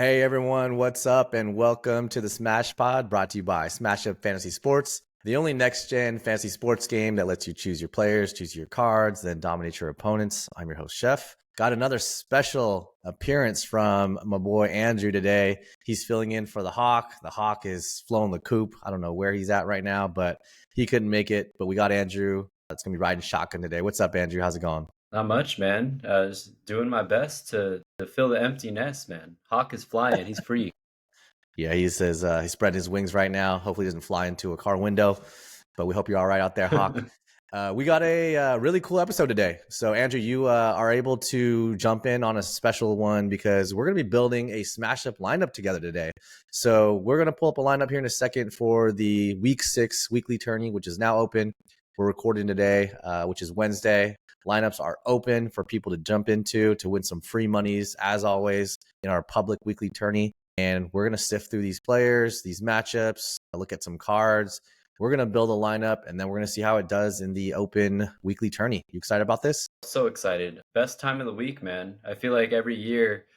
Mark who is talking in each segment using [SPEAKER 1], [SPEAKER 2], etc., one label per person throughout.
[SPEAKER 1] Hey everyone, what's up? And welcome to the Smash Pod, brought to you by SmashUp Fantasy Sports, the only next-gen fantasy sports game that lets you choose your players, choose your cards, then dominate your opponents. I'm your host, Chef. Got another special appearance from my boy Andrew today. He's filling in for the Hawk. The Hawk is flowing the coop. I don't know where he's at right now, but he couldn't make it. But we got Andrew. It's going to be riding shotgun today. What's up, Andrew? How's it going?
[SPEAKER 2] Not much, man. Just doing my best to fill the empty nest, man. Hawk is flying. He's free.
[SPEAKER 1] Yeah, he says he's spreading his wings right now. Hopefully he doesn't fly into a car window, but we hope you're all right out there, Hawk. We got a really cool episode today. So, Andrew, you are able to jump in on a special one because we're going to be building a SmashUp lineup together today. So we're going to pull up a lineup here in a second for the Week 6 weekly tourney, which is now open. We're recording today, which is Wednesday. Lineups are open for people to jump into to win some free monies, as always, in our public weekly tourney. And we're going to sift through these players, these matchups, look at some cards. We're going to build a lineup, and then we're going to see how it does in the open weekly tourney. You excited about this?
[SPEAKER 2] So excited. Best time of the week, man. I feel like every year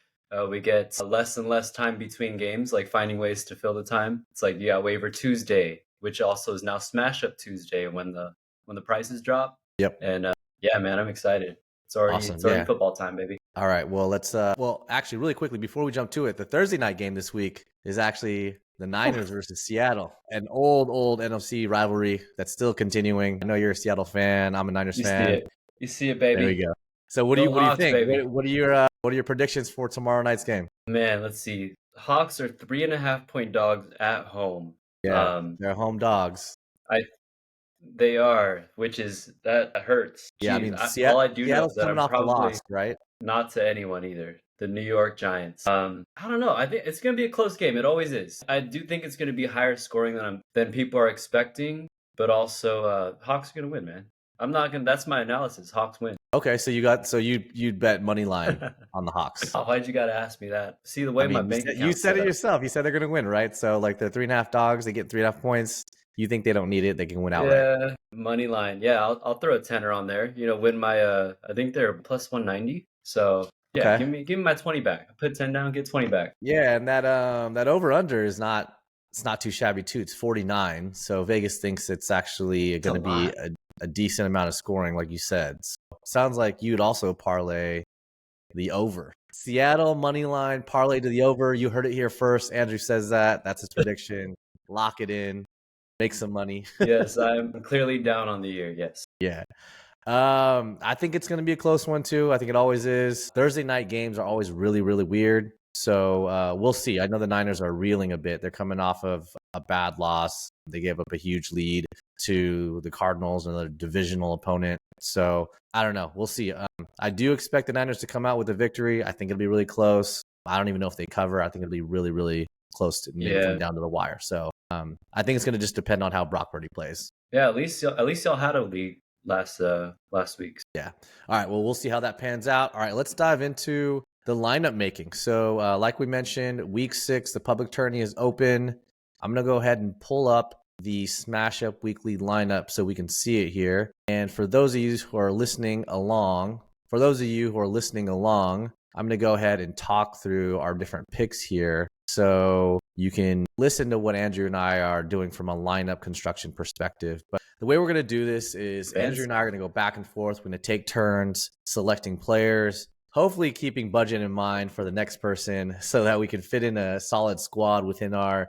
[SPEAKER 2] we get less and less time between games, like finding ways to fill the time. It's like you got Waiver Tuesday, which also is now Smash Up Tuesday when the prices drop.
[SPEAKER 1] Yep.
[SPEAKER 2] And yeah, man, I'm excited. It's already
[SPEAKER 1] Awesome.
[SPEAKER 2] football time, baby.
[SPEAKER 1] All right. Well, let's actually really quickly before we jump to it, the Thursday night game this week is actually the Niners versus Seattle, an old NFC rivalry that's still continuing. I know you're a Seattle fan. I'm a Niners fan.
[SPEAKER 2] You see it, baby.
[SPEAKER 1] There we go. So what do you think? What are your predictions for tomorrow night's game?
[SPEAKER 2] Man, let's see. Hawks are 3.5-point dogs at home.
[SPEAKER 1] Yeah, they're home dogs.
[SPEAKER 2] They are, that hurts.
[SPEAKER 1] Yeah,
[SPEAKER 2] Jeez,
[SPEAKER 1] I mean,
[SPEAKER 2] all I do know
[SPEAKER 1] Seattle's
[SPEAKER 2] is that
[SPEAKER 1] coming
[SPEAKER 2] I'm
[SPEAKER 1] off the
[SPEAKER 2] probably
[SPEAKER 1] loss, right?
[SPEAKER 2] not to anyone either. The New York Giants. I don't know. I think it's going to be a close game. It always is. I do think it's going to be higher scoring than people are expecting, but also Hawks are going to win, man. I'm not going to. That's my analysis. Hawks win.
[SPEAKER 1] Okay, so you'd bet money line on the Hawks.
[SPEAKER 2] Why'd you got to ask me that? See the way my bank account.
[SPEAKER 1] You said it yourself. You said they're going to win, right? So like the 3.5 dogs, they get 3.5 points. You think they don't need it? They can win outright.
[SPEAKER 2] Yeah, money line. Yeah, I'll throw a tenner on there. Win my. I think they're plus 190. So yeah,
[SPEAKER 1] okay.
[SPEAKER 2] give me my 20 back. I put 10 down, get 20 back.
[SPEAKER 1] Yeah, and that over under is not too shabby too. It's 49. So Vegas thinks it's actually going to be a decent amount of scoring, like you said. So sounds like you'd also parlay the over. Seattle money line parlay to the over. You heard it here first. Andrew says that. That's his prediction. Lock it in. Make some money.
[SPEAKER 2] Yes, I'm clearly down on the year. Yes.
[SPEAKER 1] Yeah. I think it's going to be a close one too. I think it always is. Thursday night games are always really, really weird. So we'll see. I know the Niners are reeling a bit. They're coming off of a bad loss. They gave up a huge lead to the Cardinals, another divisional opponent. So I don't know. We'll see. I do expect the Niners to come out with a victory. I think it'll be really close. I don't even know if they cover. I think it'll be really, really close to maybe coming down to the wire. So I think it's going to just depend on how Brock Purdy plays.
[SPEAKER 2] Yeah, at least y'all had a lead last week.
[SPEAKER 1] Yeah. All right. Well, we'll see how that pans out. All right. Let's dive into the lineup making. So like we mentioned, week 6, the public tourney is open. I'm going to go ahead and pull up the SmashUp weekly lineup so we can see it here. And for those of you who are listening along, I'm going to go ahead and talk through our different picks here so you can listen to what Andrew and I are doing from a lineup construction perspective. But the way we're going to do this is Andrew and I are going to go back and forth. We're going to take turns selecting players, hopefully keeping budget in mind for the next person so that we can fit in a solid squad within our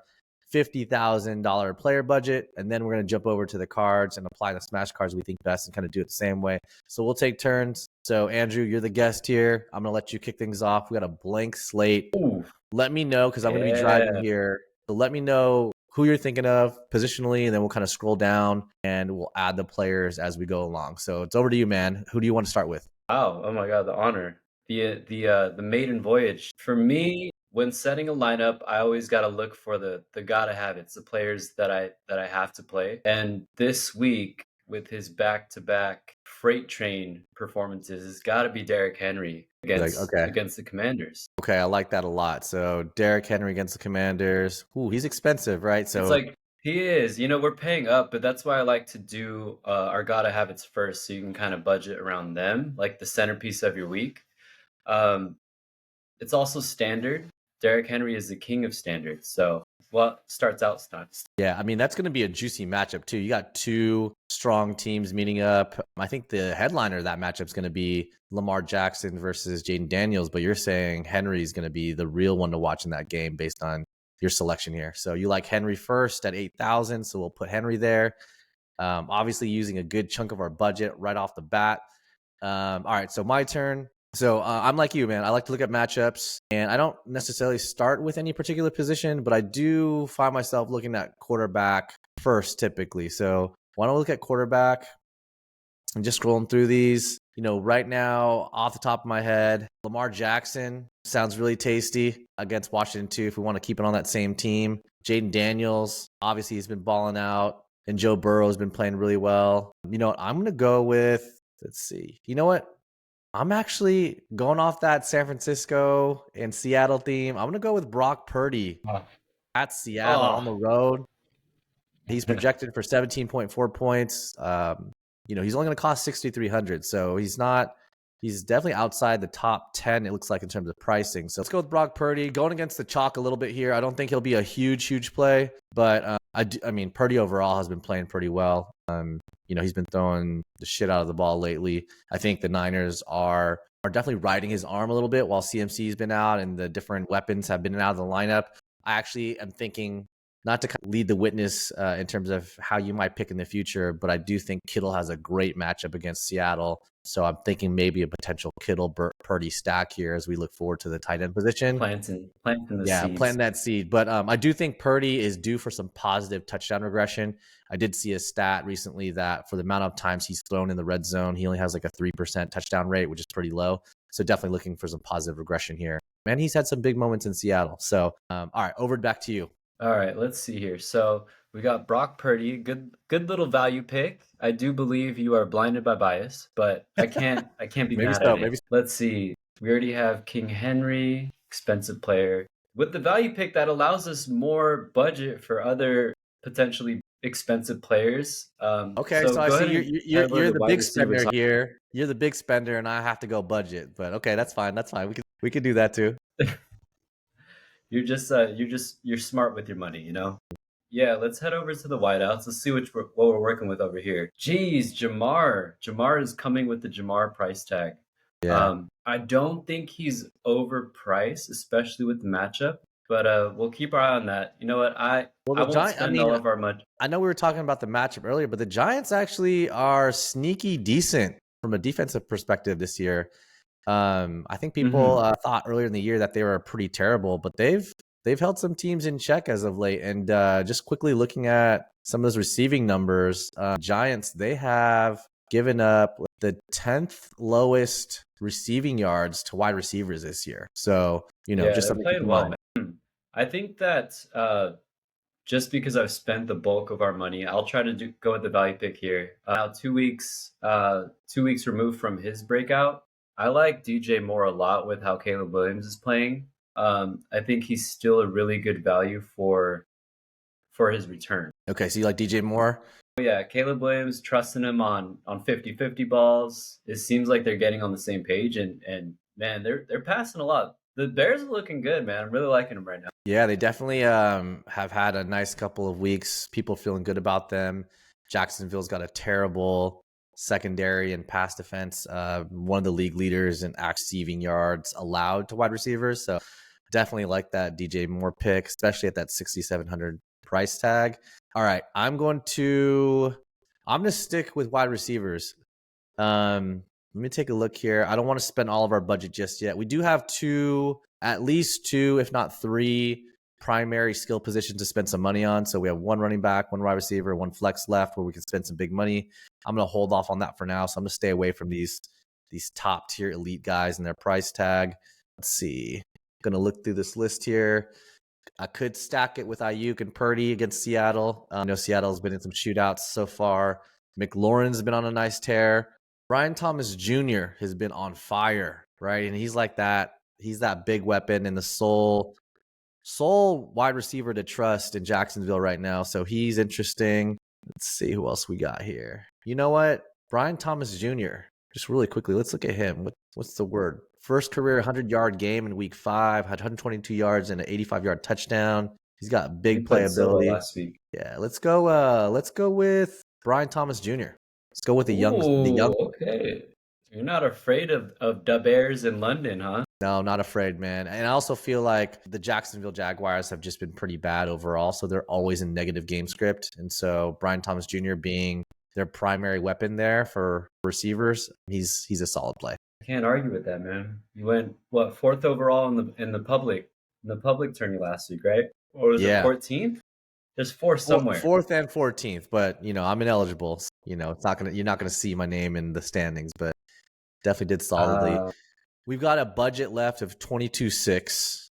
[SPEAKER 1] $50,000 player budget. And then we're going to jump over to the cards and apply the smash cards we think best and kind of do it the same way. So we'll take turns. So Andrew, you're the guest here. I'm going to let you kick things off. We got a blank slate.
[SPEAKER 2] Ooh.
[SPEAKER 1] Let me know because I'm going to be driving here. So let me know who you're thinking of positionally, and then we'll kind of scroll down and we'll add the players as we go along. So it's over to you, man. Who do you want to start with?
[SPEAKER 2] Wow. Oh my God, the honor. The maiden voyage. For me, when setting a lineup, I always got to look for the gotta have it's the players that I have to play. And this week, with his back-to-back freight train performances, it's got to be Derrick Henry against the Commanders.
[SPEAKER 1] Okay, I like that a lot. So Derrick Henry against the Commanders. Ooh, he's expensive, right? So
[SPEAKER 2] it's like he is. We're paying up, but that's why I like to do our gotta have it's first, so you can kind of budget around them, like the centerpiece of your week. It's also standard. Derrick Henry is the king of standards. So, well, starts out stunts.
[SPEAKER 1] Yeah, I mean, that's going to be a juicy matchup, too. You got two strong teams meeting up. I think the headliner of that matchup is going to be Lamar Jackson versus Jaden Daniels, but you're saying Henry is going to be the real one to watch in that game based on your selection here. So you like Henry first at 8,000, so we'll put Henry there. Obviously, using a good chunk of our budget right off the bat. All right, so my turn. So I'm like you, man. I like to look at matchups, and I don't necessarily start with any particular position, but I do find myself looking at quarterback first typically. So why don't we look at quarterback and just scrolling through these? You know, right now, off the top of my head, Lamar Jackson sounds really tasty against Washington too, if we want to keep it on that same team. Jaden Daniels, obviously he's been balling out, and Joe Burrow has been playing really well. You know what? I'm going to go with, let's see. You know what? I'm actually going off that San Francisco and Seattle theme. I'm going to go with Brock Purdy at Seattle on the road. He's projected for 17.4 points. You know, he's only going to cost 6,300. So he's definitely outside the top 10, it looks like, in terms of pricing. So let's go with Brock Purdy. Going against the chalk a little bit here. I don't think he'll be a huge play, but I mean, Purdy overall has been playing pretty well. You know, he's been throwing the shit out of the ball lately. I think the Niners are definitely riding his arm a little bit while CMC's been out and the different weapons have been out of the lineup. I actually am thinking, not to lead the witness in terms of how you might pick in the future, but I do think Kittle has a great matchup against Seattle. So I'm thinking maybe a potential Kittle Purdy stack here as we look forward to the tight end position.
[SPEAKER 2] Planting the seeds.
[SPEAKER 1] Plant that seed. But I do think Purdy is due for some positive touchdown regression. I did see a stat recently that for the amount of times he's thrown in the red zone, he only has like a 3% touchdown rate, which is pretty low. So definitely looking for some positive regression here. Man, he's had some big moments in Seattle. So, all right, over back to you.
[SPEAKER 2] All right, let's see here. So we got Brock Purdy, good little value pick. I do believe you are blinded by bias, but I can't be
[SPEAKER 1] Maybe
[SPEAKER 2] mad
[SPEAKER 1] so,
[SPEAKER 2] at it.
[SPEAKER 1] maybe so.
[SPEAKER 2] Let's see. We already have King Henry, expensive player. With the value pick, that allows us more budget for other potentially expensive players.
[SPEAKER 1] Okay, so I
[SPEAKER 2] go
[SPEAKER 1] see
[SPEAKER 2] ahead and
[SPEAKER 1] you're
[SPEAKER 2] head over to
[SPEAKER 1] the
[SPEAKER 2] wide
[SPEAKER 1] big
[SPEAKER 2] receivers.
[SPEAKER 1] spender here. You're the big spender, and I have to go budget. But okay, that's fine. That's fine. We could do that too.
[SPEAKER 2] You're smart with your money, you know? Yeah, let's head over to the wideouts. Let's see what we're working with over here. Jeez, Jamar. Jamar is coming with the Jamar price tag.
[SPEAKER 1] Yeah.
[SPEAKER 2] I don't think he's overpriced, especially with the matchup. But we'll keep our eye on that. You know what? I won't spend all of our money.
[SPEAKER 1] I know we were talking about the matchup earlier, but the Giants actually are sneaky decent from a defensive perspective this year. I think people thought earlier in the year that they were pretty terrible, but they've held some teams in check as of late. And just quickly looking at some of those receiving numbers, Giants, they have given up the 10th lowest receiving yards to wide receivers this year. So, you know, just something to keep in mind.
[SPEAKER 2] I think that just because I've spent the bulk of our money, I'll try to go with the value pick here. Now 2 weeks removed from his breakout, I like DJ Moore a lot with how Caleb Williams is playing. I think he's still a really good value for his return.
[SPEAKER 1] Okay, so you like DJ Moore?
[SPEAKER 2] Yeah, Caleb Williams, trusting him on 50-50 balls. It seems like they're getting on the same page, and man, they're passing a lot. The Bears are looking good, man. I'm really liking them right now.
[SPEAKER 1] Yeah, they definitely have had a nice couple of weeks. People feeling good about them. Jacksonville's got a terrible secondary and pass defense. One of the league leaders in receiving yards allowed to wide receivers. So definitely like that DJ Moore pick, especially at that 6,700 price tag. All right, I'm going to stick with wide receivers. Let me take a look here. I don't want to spend all of our budget just yet. We do have at least two, if not three, primary skill positions to spend some money on. So we have one running back, one wide receiver, one flex left where we can spend some big money. I'm going to hold off on that for now. So I'm going to stay away from these top tier elite guys and their price tag. Let's see. I'm going to look through this list here. I could stack it with Ayuk and Purdy against Seattle. I know Seattle's been in some shootouts so far. McLaurin's been on a nice tear. Brian Thomas Jr. has been on fire, right? And he's like that. He's that big weapon and the sole wide receiver to trust in Jacksonville right now. So he's interesting. Let's see who else we got here. You know what? Brian Thomas Jr. Just really quickly, let's look at him. What's the word? First career 100-yard game in week 5, had 122 yards and an 85-yard touchdown. He's got big
[SPEAKER 2] He played solo
[SPEAKER 1] playability.
[SPEAKER 2] last week.
[SPEAKER 1] Yeah, let's go with Brian Thomas Jr. Let's go with the young.
[SPEAKER 2] Okay. You're not afraid of dub airs in London, huh?
[SPEAKER 1] No, not afraid, man. And I also feel like the Jacksonville Jaguars have just been pretty bad overall, so they're always in negative game script. And so Brian Thomas Jr. being their primary weapon there for receivers, he's a solid play.
[SPEAKER 2] I can't argue with that, man. You went what, 4th overall in the public tourney last week, right? Or was it 14th? There's 4 somewhere.
[SPEAKER 1] 4th and 14th, but I'm ineligible. It's not you're not gonna see my name in the standings, but definitely did solidly. We've got a budget left of 22.6.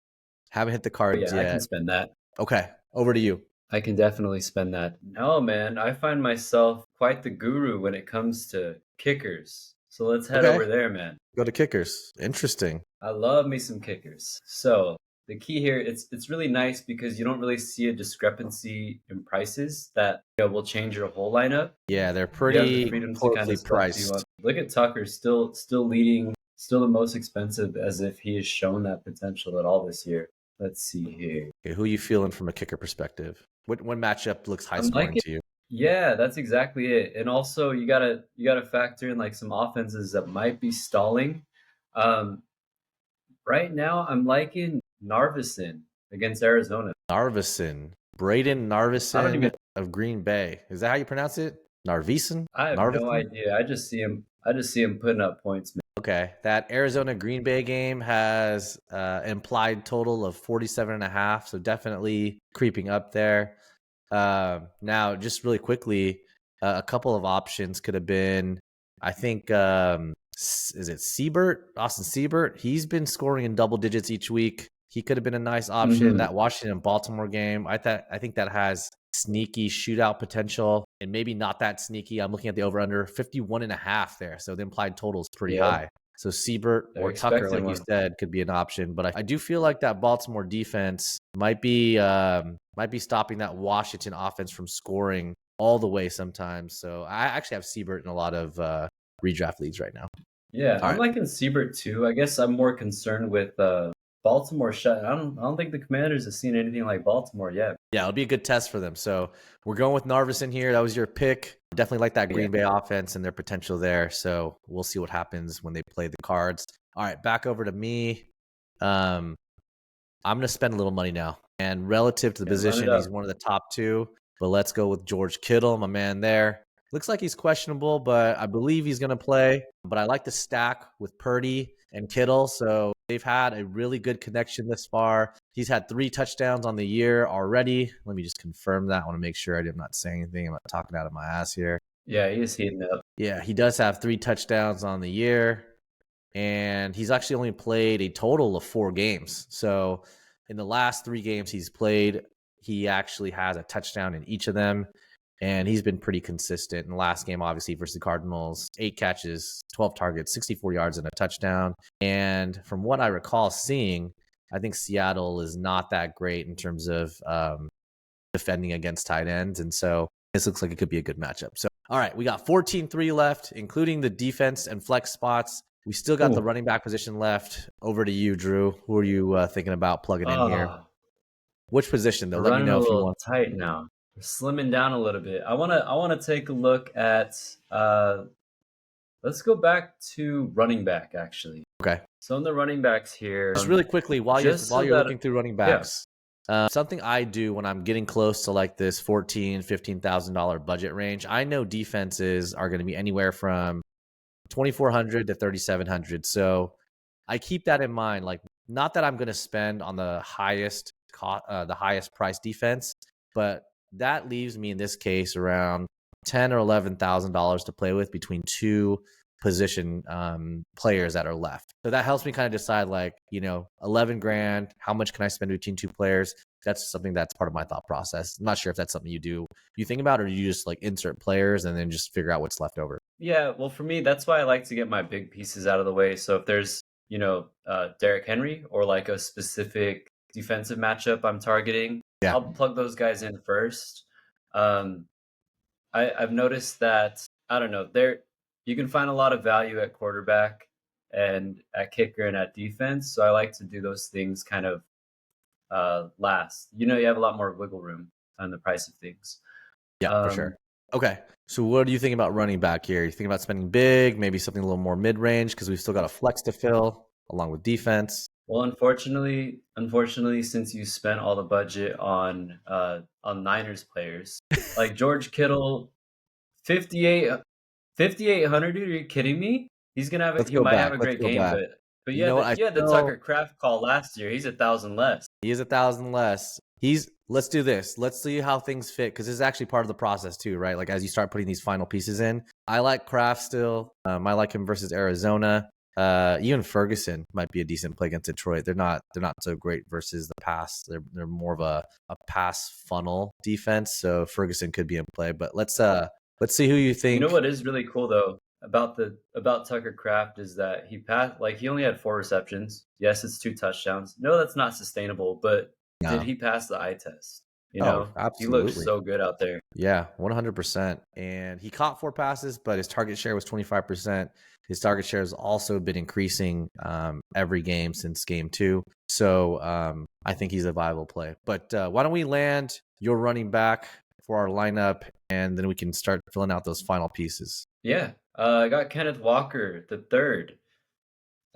[SPEAKER 1] Haven't hit the cards yet.
[SPEAKER 2] I can spend that.
[SPEAKER 1] Okay, over to you.
[SPEAKER 2] I can definitely spend that. No, man, I find myself quite the guru when it comes to kickers. So let's head over there, man.
[SPEAKER 1] Go to kickers. Interesting.
[SPEAKER 2] I love me some kickers. So the key here, it's really nice because you don't really see a discrepancy in prices that will change your whole lineup.
[SPEAKER 1] Yeah, they're pretty poorly
[SPEAKER 2] priced. Look at Tucker, still leading, still the most expensive, as if he has shown that potential at all this year. Let's see here.
[SPEAKER 1] Okay, who are you feeling from a kicker perspective? What matchup looks high scoring to you?
[SPEAKER 2] Yeah, that's exactly it. And also you gotta factor in like some offenses that might be stalling. Right now I'm liking Narvison against Arizona.
[SPEAKER 1] Braden Narvison of Green Bay. Is that how you pronounce it? Narvison?
[SPEAKER 2] I have no idea. I just see him putting up points, man.
[SPEAKER 1] Okay, that Arizona Green Bay game has an implied total of 47.5, so definitely creeping up there. Now, just really quickly, a couple of options could have been, I think, is it Siebert? Austin Siebert? He's been scoring in double digits each week. He could have been a nice option. That Washington-Baltimore game, I think that has sneaky shootout potential, and maybe not that sneaky. I'm looking at the over-under 51.5 there, so the implied total is pretty high. So Siebert or Tucker, like you said, could be an option. But I do feel like that Baltimore defense might be stopping that Washington offense from scoring all the way sometimes. So I actually have Siebert in a lot of redraft leagues right now.
[SPEAKER 2] Yeah, I'm liking Siebert too. I guess I'm more concerned with Baltimore shut. I don't think the Commanders have seen anything like Baltimore yet.
[SPEAKER 1] Yeah, it'll be a good test for them. So we're going with Narvison here. That was your pick. Definitely like that Green Bay offense and their potential there. So we'll see what happens when they play the Cards. All right, back over to me. I'm going to spend a little money now. And relative to the position, he's one of the top 2. But let's go with George Kittle, my man there. Looks like he's questionable, but I believe he's going to play. But I like to stack with Purdy and Kittle. So they've had a really good connection this far. He's had 3 touchdowns on the year already. Let me just confirm that. I want to make sure I'm not saying anything. I'm not talking out of my ass here.
[SPEAKER 2] Yeah, he's heating up.
[SPEAKER 1] Yeah, he does have 3 touchdowns on the year. And he's actually only played a total of 4 games. So in the last 3 games he's played, he actually has a touchdown in each of them. And he's been pretty consistent. In the last game, obviously, versus the Cardinals, 8 catches, 12 targets, 64 yards, and a touchdown. And from what I recall seeing, I think Seattle is not that great in terms of defending against tight ends. And so this looks like it could be a good matchup. So, all right, we got 14-3 left, including the defense and flex spots. We still got the running back position left. Over to you, Drew. Who are you thinking about plugging in here? Which position, though? Let me know if you want.
[SPEAKER 2] Tight now. We're slimming down a little bit. I want to take a look at. Let's go back to running back, actually.
[SPEAKER 1] Okay.
[SPEAKER 2] So in the running backs here,
[SPEAKER 1] just really quickly while you're looking through running backs, something I do when I'm getting close to like this $15,000 budget range, I know defenses are going to be anywhere from $2,400 to $3,700. So I keep that in mind. Like, not that I'm going to spend on the highest price defense, but that leaves me in this case around $10,000 or $11,000 to play with between 2 position players that are left. So that helps me kind of decide, like, $11,000, how much can I spend between 2 players? That's something that's part of my thought process. I'm not sure if that's something you think about, or do you just like insert players and then just figure out what's left over?
[SPEAKER 2] Yeah, well, for me, that's why I like to get my big pieces out of the way. So if there's, Derrick Henry or like a specific defensive matchup I'm targeting, I'll plug those guys in first. I've noticed that, I don't know, you can find a lot of value at quarterback. and at kicker and at defense. So I like to do those things kind of last. You have a lot more wiggle room on the price of things.
[SPEAKER 1] Yeah, for sure. Okay. So what do you think about running back here? You think about spending big, maybe something a little more mid-range because we've still got a flex to fill along with defense.
[SPEAKER 2] Well, unfortunately, since you spent all the budget on Niners players, like George Kittle, 5,800, dude, are you kidding me? He's gonna have
[SPEAKER 1] Let's
[SPEAKER 2] he
[SPEAKER 1] go
[SPEAKER 2] might have
[SPEAKER 1] back.
[SPEAKER 2] a
[SPEAKER 1] Let's
[SPEAKER 2] great
[SPEAKER 1] go
[SPEAKER 2] game,
[SPEAKER 1] back.
[SPEAKER 2] but
[SPEAKER 1] You know what?
[SPEAKER 2] you had the Tucker Craft call last year. He's 1,000 less.
[SPEAKER 1] He is 1,000 less. Let's do this. Let's see how things fit because this is actually part of the process too, right? Like as you start putting these final pieces in. I like Kraft still. I like him versus Arizona. Even Ferguson might be a decent play against Detroit. They're not so great versus the pass. They're more of a pass funnel defense. So Ferguson could be in play. But let's see who you think.
[SPEAKER 2] You know what is really cool though about Tucker Craft is that he passed, like he only had 4 receptions. Yes, it's 2 touchdowns. No, that's not sustainable, but did he pass the eye test?
[SPEAKER 1] Absolutely.
[SPEAKER 2] He looked so good out there.
[SPEAKER 1] Yeah, 100%. And he caught 4 passes, but his target share was 25%. His target share has also been increasing every game since game 2. So I think he's a viable play. But why don't we land your running back for our lineup, and then we can start filling out those final pieces.
[SPEAKER 2] Yeah, I got Kenneth Walker, the third,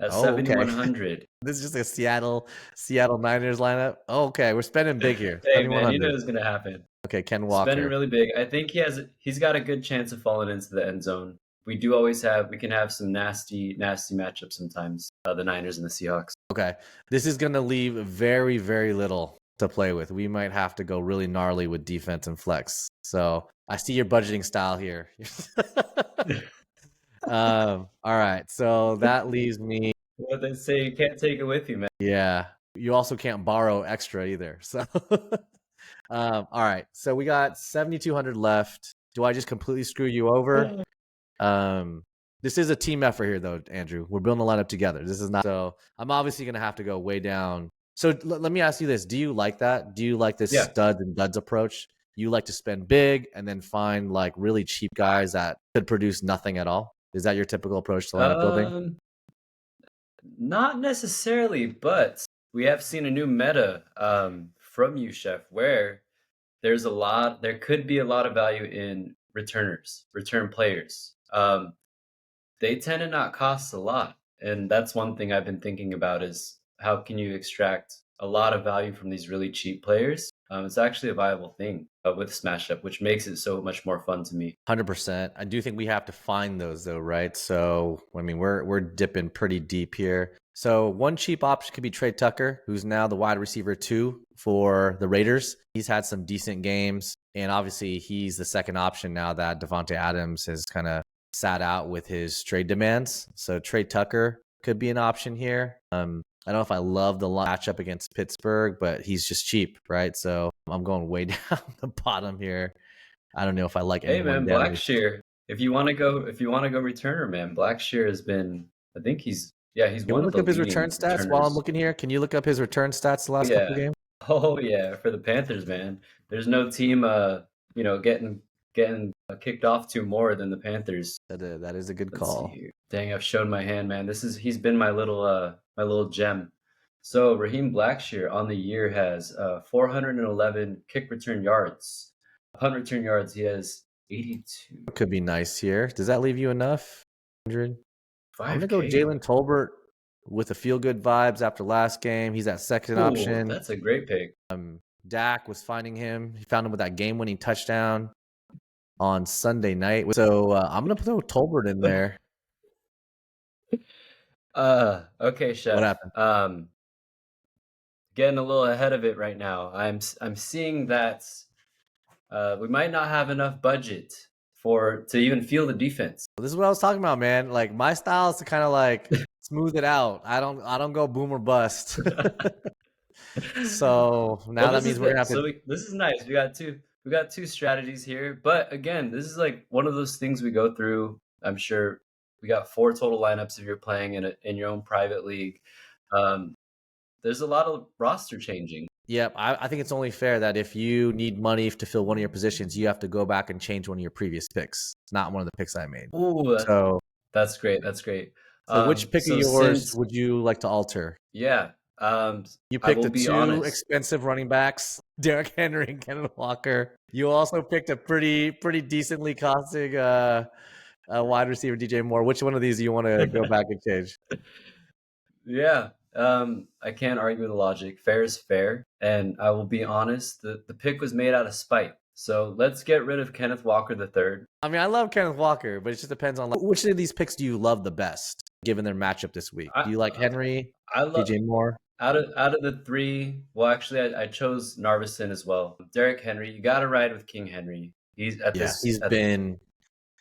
[SPEAKER 2] at 7,100.
[SPEAKER 1] Okay. This is just a Seattle Niners lineup. Oh, okay, we're spending big here.
[SPEAKER 2] Hey man, you know it's gonna happen.
[SPEAKER 1] Okay, Ken Walker.
[SPEAKER 2] Spending really big. I think he's got a good chance of falling into the end zone. We can have some nasty matchups sometimes. The Niners and the Seahawks.
[SPEAKER 1] Okay, this is gonna leave very, very little to play with. We might have to go really gnarly with defense and flex. So I see your budgeting style here. All right, so that leaves me.
[SPEAKER 2] What they say, you can't take it with you, man.
[SPEAKER 1] Yeah, you also can't borrow extra either. So, all right, so we got 7,200 left. Do I just completely screw you over? This is a team effort here, though, Andrew. We're building a lineup together. This is not so. I'm obviously gonna have to go way down. So let me ask you this: do you like that? Do you like this studs and duds approach? You like to spend big and then find like really cheap guys that could produce nothing at all? Is that your typical approach to lineup building?
[SPEAKER 2] Not necessarily, but we have seen a new meta from you, Chef, where there could be a lot of value in return players. They tend to not cost a lot. And that's one thing I've been thinking about is how can you extract a lot of value from these really cheap players? It's actually a viable thing with SmashUp, which makes it so much more fun to me.
[SPEAKER 1] 100%. I do think we have to find those though, right? So, I mean, we're dipping pretty deep here. So one cheap option could be Trey Tucker, who's now the wide receiver 2 for the Raiders. He's had some decent games, and obviously he's the second option now that Devontae Adams has kind of sat out with his trade demands. So Trey Tucker could be an option here. I don't know if I love the matchup against Pittsburgh, but he's just cheap, right? So I'm going way down the bottom here. I don't know if I like anyone.
[SPEAKER 2] Hey man, Blackshear. If you want to go returner, man, Blackshear has been. I think he's one of the.
[SPEAKER 1] Can we look up his return stats while I'm looking here? Can you look up his return stats the last couple games?
[SPEAKER 2] Oh yeah, for the Panthers, man. There's no team, getting kicked off to more than the Panthers.
[SPEAKER 1] That is a good call.
[SPEAKER 2] Dang, I've shown my hand, man. He's been my little gem. So Raheem Blackshear on the year has 411 kick return yards. Punt return yards, he has 82.
[SPEAKER 1] Could be nice here. Does that leave you enough? 100. I'm gonna go
[SPEAKER 2] 5K.
[SPEAKER 1] Jalen Tolbert with the feel good vibes after last game. He's that second option.
[SPEAKER 2] That's a great pick.
[SPEAKER 1] Dak was finding him. He found him with that game-winning touchdown on Sunday night. So I'm gonna throw Tolbert in there.
[SPEAKER 2] Okay, Chef.
[SPEAKER 1] What happened?
[SPEAKER 2] Getting a little ahead of it right now. I'm seeing that we might not have enough budget to even feel the defense.
[SPEAKER 1] This is what I was talking about, man. Like my style is to kind of like smooth it out. I don't go boom or bust. So now that means we're gonna have to.
[SPEAKER 2] This is nice. We got two strategies here, but again, this is like one of those things we go through. I'm sure we got 4 total lineups if you're playing in your own private league. There's a lot of roster changing.
[SPEAKER 1] Yep, I think it's only fair that if you need money to fill one of your positions, you have to go back and change one of your previous picks. It's not one of the picks I made.
[SPEAKER 2] Ooh, that's great. That's great.
[SPEAKER 1] So which pick of
[SPEAKER 2] So
[SPEAKER 1] yours
[SPEAKER 2] since
[SPEAKER 1] would you like to alter?
[SPEAKER 2] yeah,
[SPEAKER 1] You
[SPEAKER 2] I
[SPEAKER 1] picked
[SPEAKER 2] will
[SPEAKER 1] the
[SPEAKER 2] be
[SPEAKER 1] two
[SPEAKER 2] honest.
[SPEAKER 1] expensive running backs, Derrick Henry and Kenneth Walker. You also picked a pretty decently costing wide receiver, DJ Moore. Which one of these do you want to go back and change?
[SPEAKER 2] Yeah, I can't argue with the logic. Fair is fair, and I will be honest. The pick was made out of spite. So let's get rid of Kenneth Walker III.
[SPEAKER 1] I mean, I love Kenneth Walker, but it just depends on which of these picks do you love the best, given their matchup this week. Do
[SPEAKER 2] I
[SPEAKER 1] you like Henry,
[SPEAKER 2] I love
[SPEAKER 1] DJ Moore?
[SPEAKER 2] out of the three. Well, actually, I chose Narvison as well. Derrick Henry, you got to ride with King Henry. He's at
[SPEAKER 1] Yeah,
[SPEAKER 2] this.
[SPEAKER 1] he's been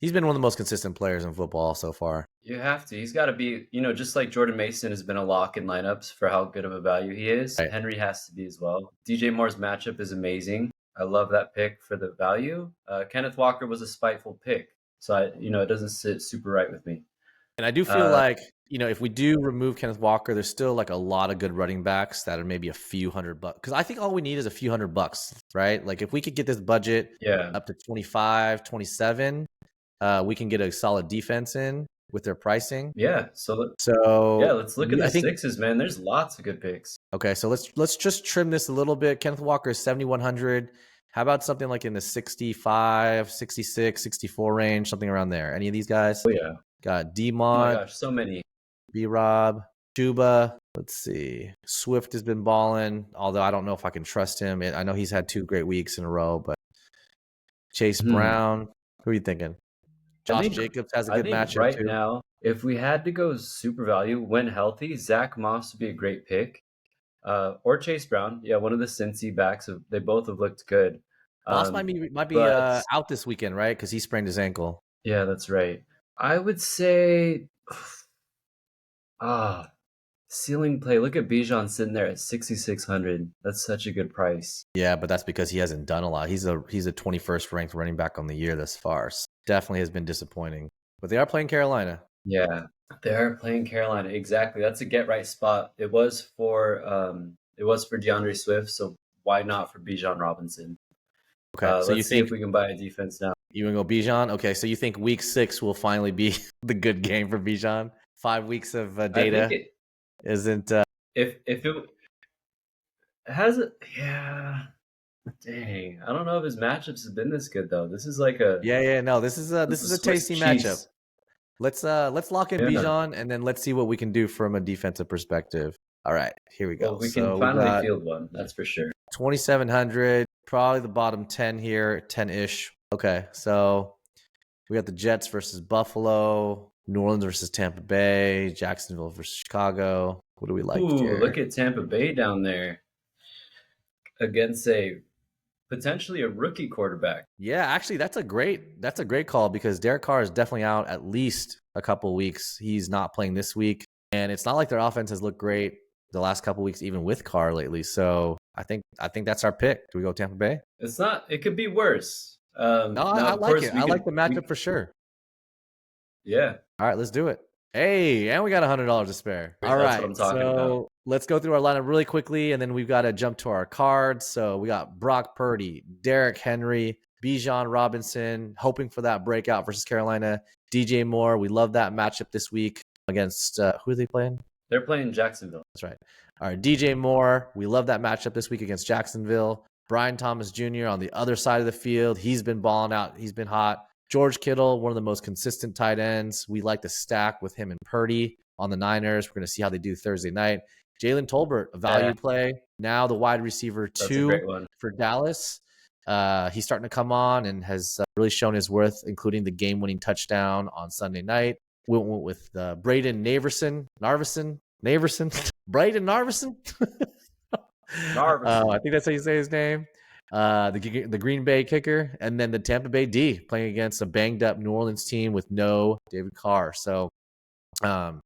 [SPEAKER 1] one of the most consistent players in football so far.
[SPEAKER 2] You have to. He's got to be. Just like Jordan Mason has been a lock in lineups for how good of a value he is.
[SPEAKER 1] Right.
[SPEAKER 2] Henry has to be as well. DJ Moore's matchup is amazing. I love that pick for the value. Kenneth Walker was a spiteful pick, so it doesn't sit super right with me.
[SPEAKER 1] And I do feel like, if we do remove Kenneth Walker, there's still like a lot of good running backs that are maybe a few $100. Because I think all we need is a few $100, right? Like if we could get this budget up to 25, 27, we can get a solid defense in with their pricing.
[SPEAKER 2] Yeah.
[SPEAKER 1] So
[SPEAKER 2] let's look at the sixes, man. There's lots of good picks.
[SPEAKER 1] Okay, so let's just trim this a little bit. Kenneth Walker is 7,100. How about something like in the 65, 66, 64 range, something around there? Any of these guys?
[SPEAKER 2] Oh yeah.
[SPEAKER 1] Got D-Mod.
[SPEAKER 2] Oh my gosh, so many.
[SPEAKER 1] B-Rob, Chuba. Let's see. Swift has been balling, although I don't know if I can trust him. I know he's had 2 great weeks in a row, but Chase Brown. Who are you thinking? Josh Jacobs has a good matchup
[SPEAKER 2] right
[SPEAKER 1] too.
[SPEAKER 2] Now, if we had to go super value when healthy, Zach Moss would be a great pick. Or Chase Brown. Yeah, one of the Cincy backs. They both have looked good.
[SPEAKER 1] Moss might be out this weekend, right? Because he sprained his ankle.
[SPEAKER 2] Yeah, that's right. I would say, ceiling play. Look at Bijan sitting there at 6,600. That's such a good price.
[SPEAKER 1] Yeah, but that's because he hasn't done a lot. He's a 21st ranked running back on the year thus far. So definitely has been disappointing. But they are playing Carolina.
[SPEAKER 2] Yeah, they are playing Carolina. Exactly. That's a get right spot. It was for DeAndre Swift, so why not for Bijan Robinson?
[SPEAKER 1] Okay, so
[SPEAKER 2] let's see if we can buy a defense now.
[SPEAKER 1] You want to go Bijan? Okay, so you think week 6 will finally be the good game for Bijan? 5 weeks of data isn't.
[SPEAKER 2] If it has it, yeah. Dang, I don't know if his matchups have been this good though. This is like a
[SPEAKER 1] this is a tasty matchup. Let's lock in Bijan and then let's see what we can do from a defensive perspective. All right, here we go.
[SPEAKER 2] Well, we can finally field one, that's for sure.
[SPEAKER 1] 2,700, probably the bottom 10 here, 10-ish. Okay, so we got the Jets versus Buffalo, New Orleans versus Tampa Bay, Jacksonville versus Chicago. What do we like here?
[SPEAKER 2] Look at Tampa Bay down there against potentially a rookie quarterback.
[SPEAKER 1] Yeah, actually, that's a great call because Derek Carr is definitely out at least a couple weeks. He's not playing this week, and it's not like their offense has looked great the last couple weeks, even with Carr lately. So I think that's our pick. Do we go Tampa Bay?
[SPEAKER 2] It's not. It could be worse.
[SPEAKER 1] No, I like it. I like the matchup for sure.
[SPEAKER 2] Yeah.
[SPEAKER 1] All right, let's do it. Hey, and we got $100 to spare. All right,
[SPEAKER 2] what I'm talking about.
[SPEAKER 1] Let's go through our lineup really quickly, and then we've got to jump to our cards. So we got Brock Purdy, Derrick Henry, Bijan Robinson, hoping for that breakout versus Carolina. DJ Moore, we love that matchup this week against who are they playing?
[SPEAKER 2] They're playing Jacksonville.
[SPEAKER 1] That's right. All right, DJ Moore, we love that matchup this week against Jacksonville. Brian Thomas Jr. on the other side of the field. He's been balling out. He's been hot. George Kittle, one of the most consistent tight ends. We like to stack with him and Purdy on the Niners. We're going to see how they do Thursday night. Jalen Tolbert, a value play. Now the wide receiver 2 for Dallas. He's starting to come on and has really shown his worth, including the game-winning touchdown on Sunday night. We went with Braden Narvison. Braden Narvison? I think that's how you say his name. The Green Bay kicker, and then the Tampa Bay D playing against a banged up New Orleans team with no David Carr. So, no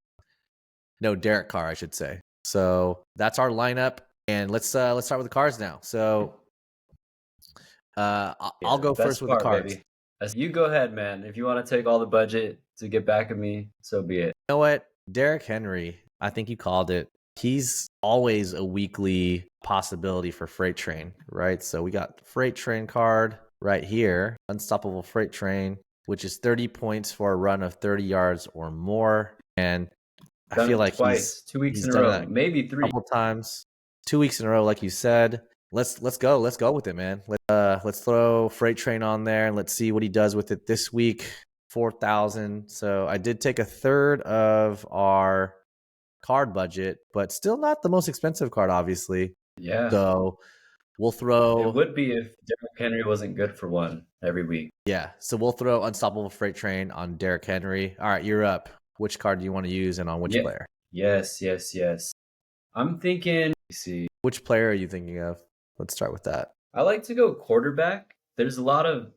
[SPEAKER 1] Derek Carr, I should say. So that's our lineup, and let's start with the cards now. So, I'll go first with the cards.
[SPEAKER 2] Baby. You go ahead, man. If you want to take all the budget to get back at me, so be it.
[SPEAKER 1] You know what, Derrick Henry? I think you called it. He's always a weekly possibility for Freight Train, right? So we got Freight Train card right here, Unstoppable Freight Train, which is 30 points for a run of 30 yards or more. And I
[SPEAKER 2] Done
[SPEAKER 1] feel
[SPEAKER 2] it
[SPEAKER 1] like
[SPEAKER 2] twice, 2 weeks
[SPEAKER 1] he's
[SPEAKER 2] in a
[SPEAKER 1] done
[SPEAKER 2] row,
[SPEAKER 1] that a
[SPEAKER 2] maybe 3.
[SPEAKER 1] couple times, 2 weeks in a row, like you said. Let's go with it, man. Let's throw Freight Train on there and let's see what he does with it this week. 4,000. So I did take a third of our card budget, but still not the most expensive card, obviously.
[SPEAKER 2] Yeah.
[SPEAKER 1] So we'll
[SPEAKER 2] It
[SPEAKER 1] throw.
[SPEAKER 2] would be if Derrick Henry wasn't good for one every week.
[SPEAKER 1] Yeah. So we'll throw Unstoppable Freight Train on Derrick Henry. All right, you're up. Which card do you want to use and on which
[SPEAKER 2] Yeah.
[SPEAKER 1] player?
[SPEAKER 2] Yes. I'm thinking, see,
[SPEAKER 1] Which player are you thinking of? Let's start with that.
[SPEAKER 2] I like to go quarterback. There's a lot of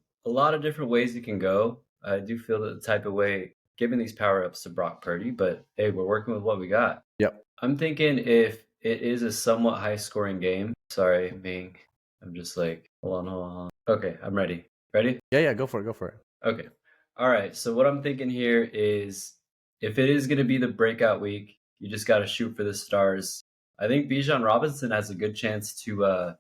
[SPEAKER 2] different ways you can go. I do feel the type of way giving these power ups to Brock Purdy, but hey, we're working with what we got.
[SPEAKER 1] Yep.
[SPEAKER 2] I'm thinking if it is a somewhat high scoring game. Sorry, Ming. I'm just like, hold on. Okay, I'm ready. Ready?
[SPEAKER 1] Yeah, go for it.
[SPEAKER 2] Okay. All right. So what I'm thinking here is if it is going to be the breakout week, you just got to shoot for the stars. I think Bijan Robinson has a good chance to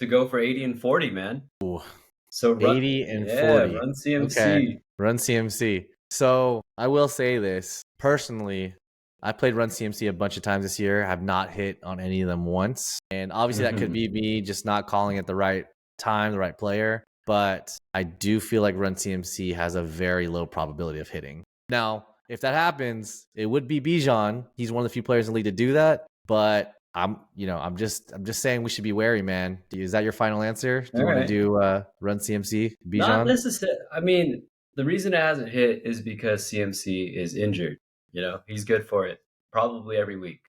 [SPEAKER 2] go for 80 and 40, man.
[SPEAKER 1] Ooh.
[SPEAKER 2] So
[SPEAKER 1] 80 and 40.
[SPEAKER 2] run CMC.
[SPEAKER 1] Okay. Run CMC. So I will say this personally. I played Run CMC a bunch of times this year. I have not hit on any of them once. And obviously that could be me just not calling it the right time, the right player. But I do feel like Run CMC has a very low probability of hitting. Now, if that happens, it would be Bijan. He's one of the few players in the league to do that. But I'm just saying we should be wary, man. Is that your final answer? Do you want to do Run CMC, Bijan?
[SPEAKER 2] Not necessarily. I mean, the reason it hasn't hit is because CMC is injured. He's good for it probably every week.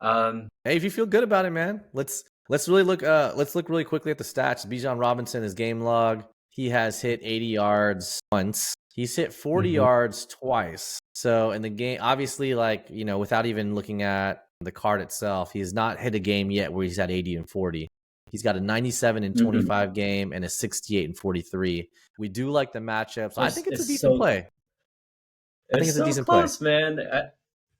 [SPEAKER 1] Hey, if you feel good about it, man, let's really look. Let's look really quickly at the stats. Bijan Robinson, his game log, he has hit 80 yards once. He's hit 40 yards twice. So in the game, obviously, without even looking at the card itself, he has not hit a game yet where he's at 80 and 40. He's got a 97 and 25 game and a 68 and 43. We do like the matchup, so I think it's a decent play.
[SPEAKER 2] I think it's a decent close, play. Man.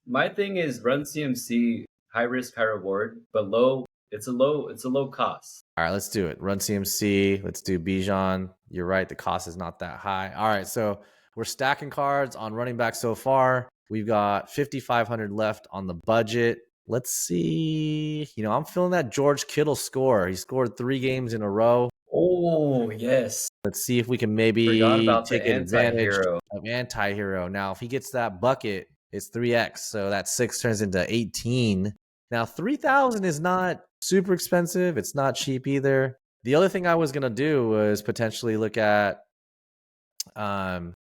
[SPEAKER 2] My thing is Run CMC, high risk, high reward, but low. It's a low cost.
[SPEAKER 1] All right, let's do it. Run CMC. Let's do Bijan. You're right. The cost is not that high. All right, so we're stacking cards on running back so far. We've got 5,500 left on the budget. Let's see. I'm feeling that George Kittle score. He scored 3 games in a row.
[SPEAKER 2] Oh, yes.
[SPEAKER 1] Let's see if we can maybe take advantage of anti-hero. Now, if he gets that bucket, it's 3x. So that 6 turns into 18. Now, 3,000 is not super expensive. It's not cheap either. The other thing I was going to do was potentially look at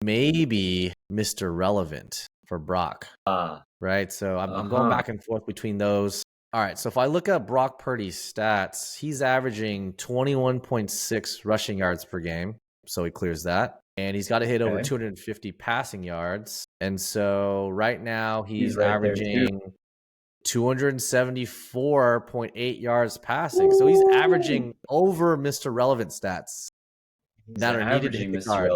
[SPEAKER 1] maybe Mr. Relevant for Brock. Right? So I'm going back and forth between those. All right, so if I look at Brock Purdy's stats, he's averaging 21.6 rushing yards per game. So he clears that. And he's got to hit over 250 passing yards. And so right now he's right averaging 274.8 yards passing. So he's averaging over Mr. Relevant stats that are needed to hit the card.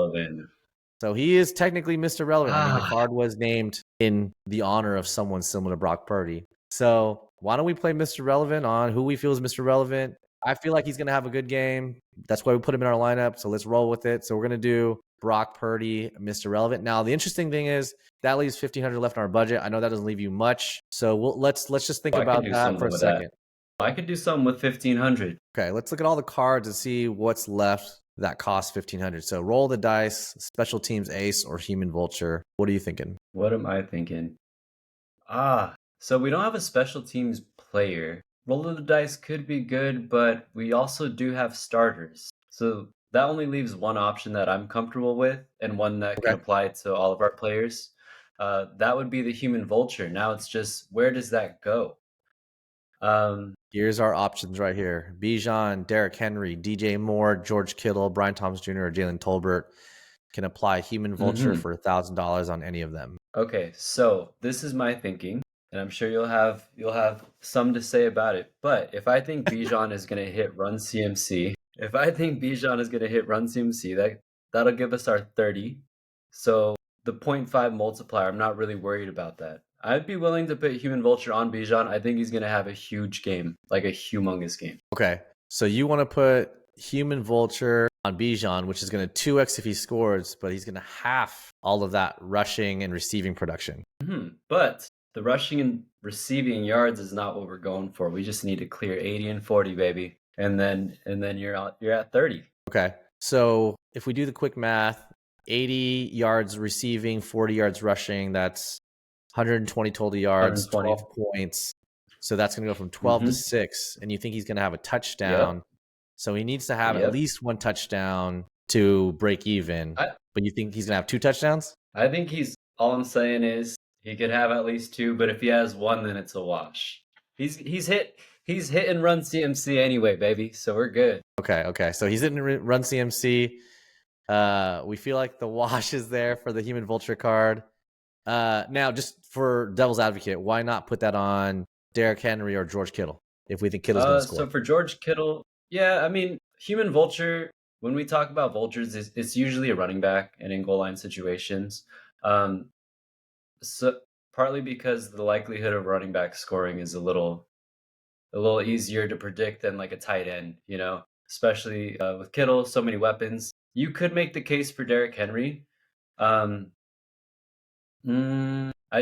[SPEAKER 1] So he is technically Mr. Relevant. I mean, the card was named in the honor of someone similar to Brock Purdy. So why don't we play Mr. Relevant on who we feel is Mr. Relevant? I feel like he's going to have a good game. That's why we put him in our lineup. So let's roll with it. So we're going to do Brock Purdy, Mr. Relevant. Now, the interesting thing is that leaves 1,500 left in our budget. I know that doesn't leave you much. So let's just think about that for a second.
[SPEAKER 2] I could do something with 1,500.
[SPEAKER 1] Okay, let's look at all the cards and see what's left that costs 1,500. So roll the dice, special teams ace or human vulture. What are you thinking?
[SPEAKER 2] What am I thinking? So we don't have a special teams player. Roll of the dice could be good, but we also do have starters. So that only leaves one option that I'm comfortable with and one that can apply to all of our players. That would be the human vulture. Now it's just, where does that go?
[SPEAKER 1] Here's our options right here. Bijan, Derrick Henry, DJ Moore, George Kittle, Brian Thomas Jr., or Jalen Tolbert can apply human vulture for $1,000 on any of them.
[SPEAKER 2] Okay, so this is my thinking, and I'm sure you'll have some to say about it. But if I think Bijan is going to hit Run CMC, that'll give us our 30. So the 0.5 multiplier, I'm not really worried about that. I'd be willing to put human vulture on Bijan. I think he's going to have a huge game, like a humongous game.
[SPEAKER 1] Okay, so you want to put human vulture on Bijan, which is going to 2x if he scores, but he's going to half all of that rushing and receiving production.
[SPEAKER 2] But the rushing and receiving yards is not what we're going for. We just need to clear 80 and 40, baby. And then you're at 30.
[SPEAKER 1] Okay. So if we do the quick math, 80 yards receiving, 40 yards rushing, that's 120 total yards, 12 points. So that's going to go from 12 to 6. And you think he's going to have a touchdown.
[SPEAKER 2] Yep.
[SPEAKER 1] So he needs to have at least one touchdown to break even. But you think he's going to have 2 touchdowns?
[SPEAKER 2] I think all I'm saying is he could have at least 2, but if he has 1, then it's a wash. He's hit and run CMC anyway, baby. So we're good.
[SPEAKER 1] Okay. So he's hitting run CMC. We feel like the wash is there for the Human Vulture card. Now, just for devil's advocate, why not put that on Derrick Henry or George Kittle if we think Kittle's going to score?
[SPEAKER 2] So for George Kittle, yeah, I mean, Human Vulture, when we talk about vultures, it's usually a running back and in goal line situations. So partly because the likelihood of running back scoring is a little easier to predict than like a tight end, especially with Kittle, so many weapons. You could make the case for Derrick Henry. I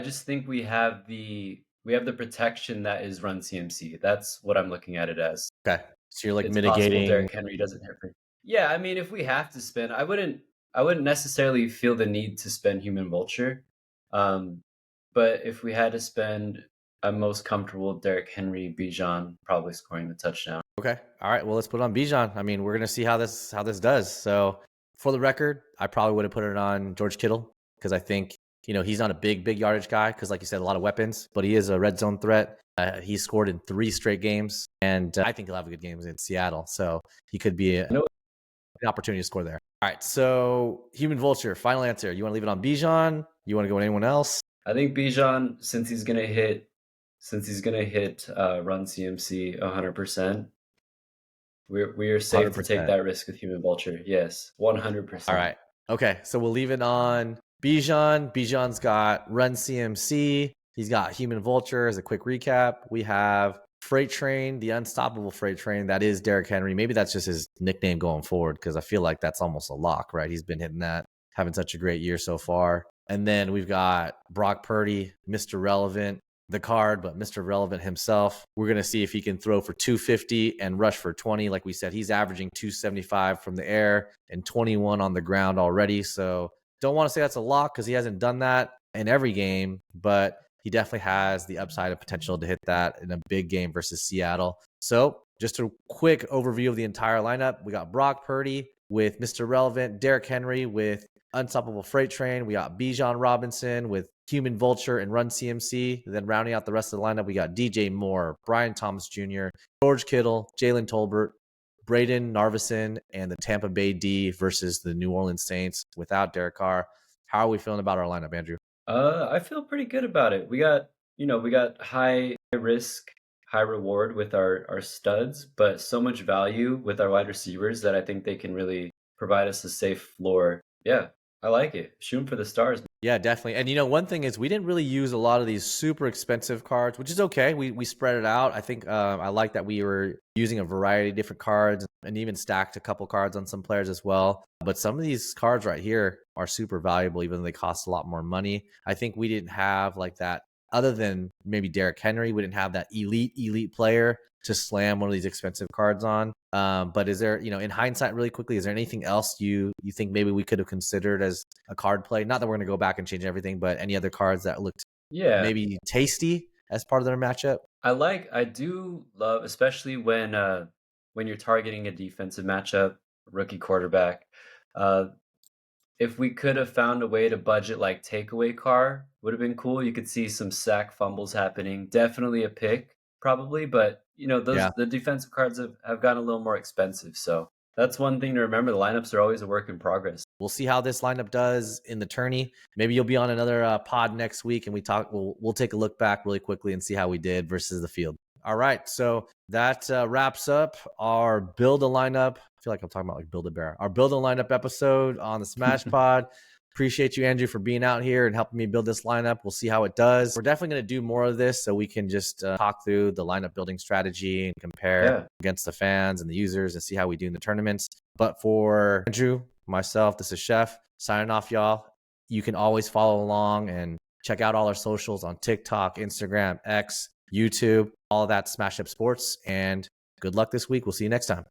[SPEAKER 2] just think we have the protection that is run CMC. That's what I'm looking at it as.
[SPEAKER 1] Okay, so you're like
[SPEAKER 2] it's
[SPEAKER 1] mitigating.
[SPEAKER 2] Derrick Henry doesn't hit for. Yeah, I mean, if we have to spend, I wouldn't necessarily feel the need to spend Human Vulture, but if we had to spend, I'm most comfortable with Derrick Henry, Bijan probably scoring the touchdown.
[SPEAKER 1] Okay, all right. Well, let's put it on Bijan. I mean, we're gonna see how this does. So, for the record, I probably would have put it on George Kittle because I think he's not a big yardage guy because, like you said, a lot of weapons, but he is a red zone threat. He scored in 3 straight games, and I think he'll have a good game in Seattle. So he could be an opportunity to score there. All right, so Human Vulture, final answer. You want to leave it on Bijan? You want to go with anyone else?
[SPEAKER 2] I think Bijan, since he's gonna hit run CMC 100%. We are safe 100%. To take that risk with Human Vulture. Yes, 100%.
[SPEAKER 1] All right. Okay, so we'll leave it on Bijan. Bijan's got run CMC. He's got Human Vulture. As a quick recap, we have Freight Train, the unstoppable Freight Train. That is Derrick Henry. Maybe that's just his nickname going forward because I feel like that's almost a lock, right? He's been hitting that, having such a great year so far. And then we've got Brock Purdy, Mr. Relevant, the card, but Mr. Relevant himself. We're going to see if he can throw for 250 and rush for 20. Like we said, he's averaging 275 from the air and 21 on the ground already. So don't want to say that's a lock because he hasn't done that in every game, but he definitely has the upside and potential to hit that in a big game versus Seattle. So just a quick overview of the entire lineup. We got Brock Purdy with Mr. Relevant, Derrick Henry with Unstoppable Freight Train. We got Bijan Robinson with Human Vulture and Run CMC. And then rounding out the rest of the lineup, we got DJ Moore, Brian Thomas Jr., George Kittle, Jalen Tolbert, Braden Narvison, and the Tampa Bay D versus the New Orleans Saints without Derek Carr. How are we feeling about our lineup, Andrew?
[SPEAKER 2] I feel pretty good about it. We got high risk, high reward with our studs, but so much value with our wide receivers that I think they can really provide us a safe floor. Yeah, I like it. Shooting for the stars.
[SPEAKER 1] Yeah, definitely. And one thing is we didn't really use a lot of these super expensive cards, which is okay. We spread it out. I think I like that we were using a variety of different cards and even stacked a couple cards on some players as well. But some of these cards right here are super valuable, even though they cost a lot more money. I think we didn't have like that, other than maybe Derrick Henry, we didn't have that elite player to slam one of these expensive cards on. But is there, in hindsight, really quickly, is there anything else you think maybe we could have considered as a card play? Not that we're going to go back and change everything, but any other cards that looked maybe tasty as part of their matchup?
[SPEAKER 2] I do love, especially when you're targeting a defensive matchup, rookie quarterback. If we could have found a way to budget like takeaway car, would have been cool. You could see some sack fumbles happening. Definitely a pick, probably, but the defensive cards have gotten a little more expensive. So that's one thing to remember. The lineups are always a work in progress.
[SPEAKER 1] We'll see how this lineup does in the tourney. Maybe you'll be on another pod next week and we'll take a look back really quickly and see how we did versus the field. All right. So that wraps up our Build a Lineup. I feel like I'm talking about like Build a Bear. Our Build a Lineup episode on the Smash Pod. Appreciate you, Andrew, for being out here and helping me build this lineup. We'll see how it does. We're definitely going to do more of this so we can just talk through the lineup building strategy and compare against the fans and the users and see how we do in the tournaments. But for Andrew, myself, this is Chef, signing off, y'all. You can always follow along and check out all our socials on TikTok, Instagram, X, YouTube, all of that SmashUp Sports. And good luck this week. We'll see you next time.